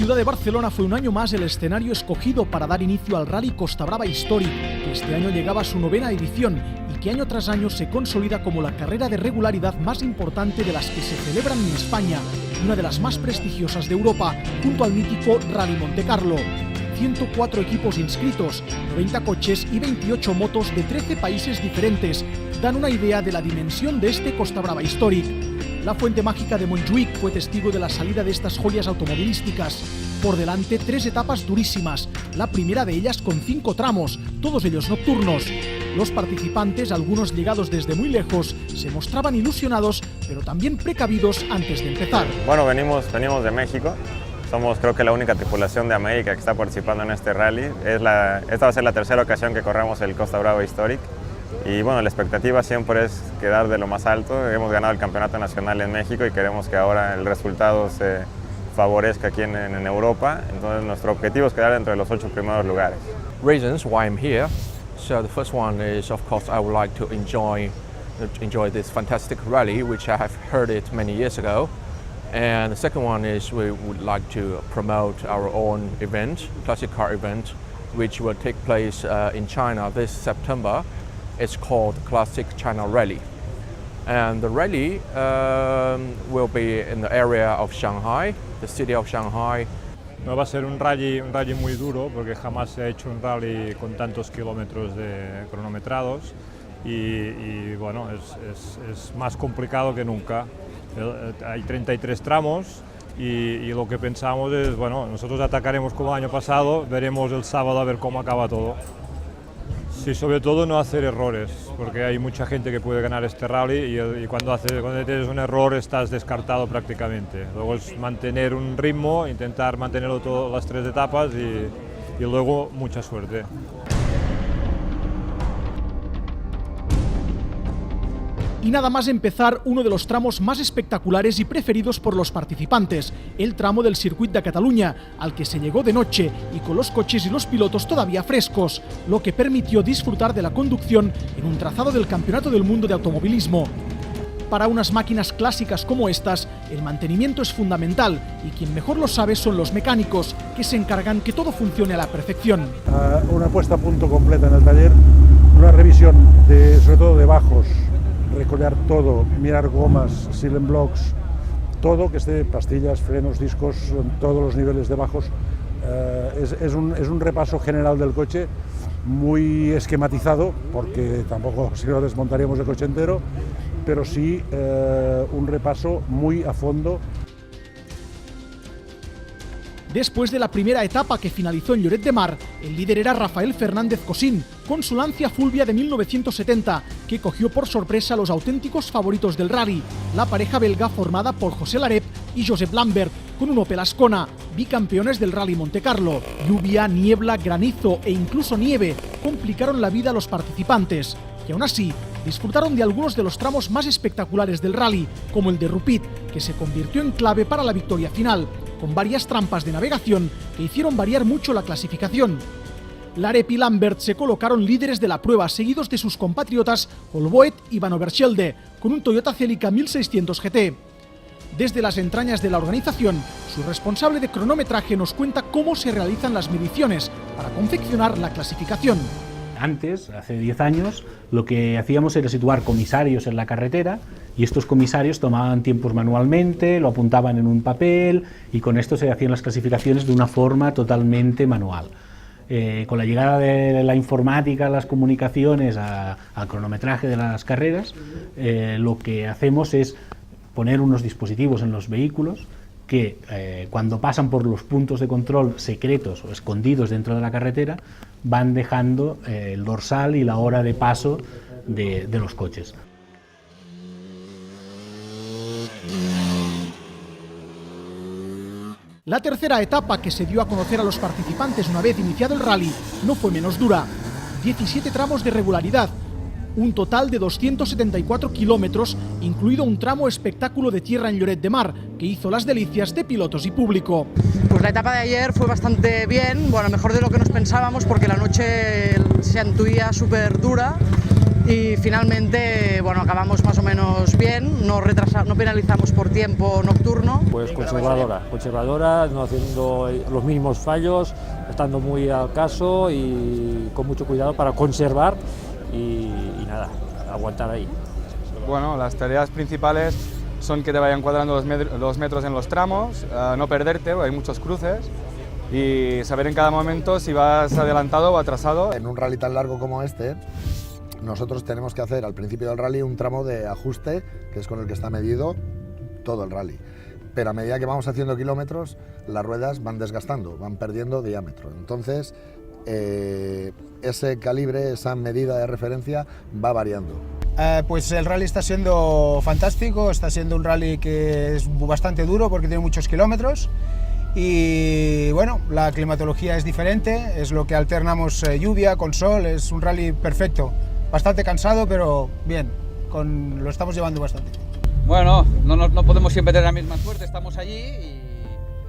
ciudad de Barcelona fue un año más el escenario escogido para dar inicio al Rally Costa Brava Historic, que este año llegaba a su 9ª edición y que año tras año se consolida como la carrera de regularidad más importante de las que se celebran en España, una de las más prestigiosas de Europa, junto al mítico Rally Montecarlo. 104 equipos inscritos, 90 coches y 28 motos de 13 países diferentes dan una idea de la dimensión de este Costa Brava Historic. La Fuente Mágica de Montjuïc fue testigo de la salida de estas joyas automovilísticas. Por delante, 3 etapas durísimas, la primera de ellas con 5 tramos, todos ellos nocturnos. Los participantes, algunos llegados desde muy lejos, se mostraban ilusionados, pero también precavidos antes de empezar. Bueno, venimos de México. Somos, creo que, la única tripulación de América que está participando en este rally. Esta va a ser la 3ª ocasión que corremos el Costa Brava Historic. Y bueno, la expectativa siempre es quedar de lo más alto. Hemos ganado el campeonato nacional en México y queremos que ahora el resultado se favorezca aquí en Europa. Entonces nuestro objetivo es quedar entre los 8 primeros lugares. Reasons why I'm here. So the first one is, of course, I would like to enjoy this fantastic rally, which I have heard it many years ago. And the second one is we would like to promote our own event, classic car event, which will take place in China this September. It's called Classic China Rally. And the rally will be in the area of Shanghai, the city of Shanghai. No, va a ser un rally muy duro porque jamás se ha hecho un rally con tantos kilómetros cronometrados y bueno, es más complicado que nunca. Hay 33 tramos y lo que pensamos es, bueno, nosotros atacaremos como el año pasado, veremos el sábado a ver cómo acaba todo. Sí, sobre todo no hacer errores, porque hay mucha gente que puede ganar este rally y cuando tienes un error estás descartado prácticamente. Luego es mantener un ritmo, intentar mantenerlo todas las 3 etapas y luego mucha suerte. Y nada más empezar uno de los tramos más espectaculares y preferidos por los participantes, el tramo del Circuit de Cataluña, al que se llegó de noche y con los coches y los pilotos todavía frescos, lo que permitió disfrutar de la conducción en un trazado del Campeonato del Mundo de Automovilismo. Para unas máquinas clásicas como estas, el mantenimiento es fundamental y quien mejor lo sabe son los mecánicos, que se encargan que todo funcione a la perfección. Una puesta a punto completa en el taller, una revisión sobre todo de bajos, recollar todo, mirar gomas, silent blocks, todo que esté, pastillas, frenos, discos, todos los niveles de bajos. Es un repaso general del coche, muy esquematizado, porque tampoco si no desmontaríamos el coche entero, pero sí un repaso muy a fondo. Después de la primera etapa que finalizó en Lloret de Mar, el líder era Rafael Fernández Cosín, con su Lancia Fulvia de 1970, que cogió por sorpresa a los auténticos favoritos del rally, la pareja belga formada por José Larep y Josep Lambert, con un Opel Ascona, bicampeones del Rally Montecarlo. Lluvia, niebla, granizo e incluso nieve complicaron la vida a los participantes, y aún así disfrutaron de algunos de los tramos más espectaculares del rally, como el de Rupit, que se convirtió en clave para la victoria final, con varias trampas de navegación que hicieron variar mucho la clasificación. Larep y Lambert se colocaron líderes de la prueba, seguidos de sus compatriotas Olboet y Van Overschelde, con un Toyota Celica 1600 GT. Desde las entrañas de la organización, su responsable de cronometraje nos cuenta cómo se realizan las mediciones para confeccionar la clasificación. Antes, hace 10 años, lo que hacíamos era situar comisarios en la carretera y estos comisarios tomaban tiempos manualmente, lo apuntaban en un papel y con esto se hacían las clasificaciones de una forma totalmente manual. Con la llegada de la informática, las comunicaciones, al cronometraje de las carreras, lo que hacemos es poner unos dispositivos en los vehículos que cuando pasan por los puntos de control secretos o escondidos dentro de la carretera van dejando el dorsal y la hora de paso de los coches. La tercera etapa, que se dio a conocer a los participantes una vez iniciado el rally, no fue menos dura. 17 tramos de regularidad, un total de 274 kilómetros, incluido un tramo espectáculo de tierra en Lloret de Mar, que hizo las delicias de pilotos y público. Pues la etapa de ayer fue bastante bien, bueno, mejor de lo que nos pensábamos, porque la noche se intuía súper dura, y finalmente bueno, acabamos más o menos bien, no penalizamos por tiempo nocturno. Pues conservadora, no haciendo los mínimos fallos, estando muy al caso y con mucho cuidado para conservar y nada, aguantar ahí. Bueno, las tareas principales son que te vayan cuadrando los metros en los tramos, no perderte, hay muchos cruces, y saber en cada momento si vas adelantado o atrasado. En un rally tan largo como este, nosotros tenemos que hacer al principio del rally un tramo de ajuste, que es con el que está medido todo el rally. Pero a medida que vamos haciendo kilómetros, las ruedas van desgastando, van perdiendo diámetro. Entonces, ese calibre, esa medida de referencia va variando. Pues el rally está siendo fantástico, está siendo un rally que es bastante duro porque tiene muchos kilómetros. Y bueno, la climatología es diferente, es lo que alternamos lluvia con sol, es un rally perfecto. Bastante cansado, pero bien, lo estamos llevando bastante. Bueno, no podemos siempre tener la misma suerte, estamos allí y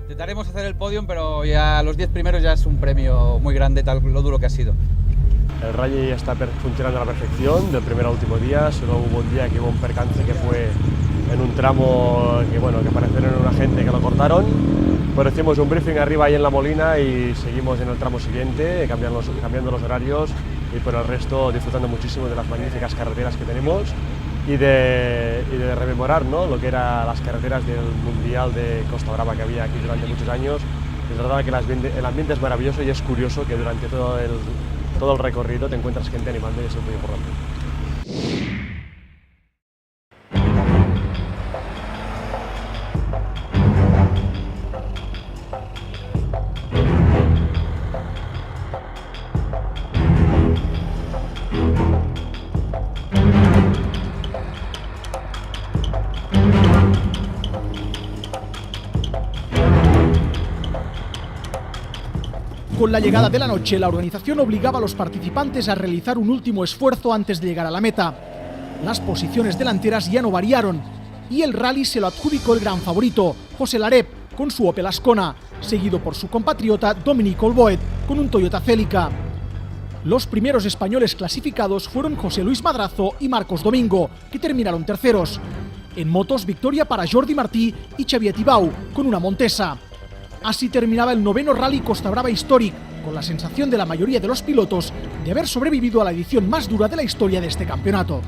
intentaremos hacer el podium, pero ya los 10 primeros ya es un premio muy grande, tal lo duro que ha sido. El rally está funcionando a la perfección, del primer al último día, solo hubo un día que hubo un percance que fue en un tramo que aparecieron una gente que lo cortaron, pero hicimos un briefing arriba ahí en La Molina y seguimos en el tramo siguiente, cambiando los horarios y por el resto disfrutando muchísimo de las magníficas carreteras que tenemos y de rememorar, ¿no?, lo que eran las carreteras del Mundial de Costa Brava que había aquí durante muchos años. Es verdad que el ambiente es maravilloso y es curioso que durante todo el recorrido te encuentras gente animando y eso es muy importante. Con la llegada de la noche, la organización obligaba a los participantes a realizar un último esfuerzo antes de llegar a la meta. Las posiciones delanteras ya no variaron y el rally se lo adjudicó el gran favorito, José Lareb, con su Opel Ascona, seguido por su compatriota Dominic Olboet con un Toyota Celica. Los primeros españoles clasificados fueron José Luis Madrazo y Marcos Domingo, que terminaron terceros. En motos, victoria para Jordi Martí y Xavier Tibau, con una Montesa. Así terminaba el 9º Rally Costa Brava Historic, con la sensación de la mayoría de los pilotos de haber sobrevivido a la edición más dura de la historia de este campeonato.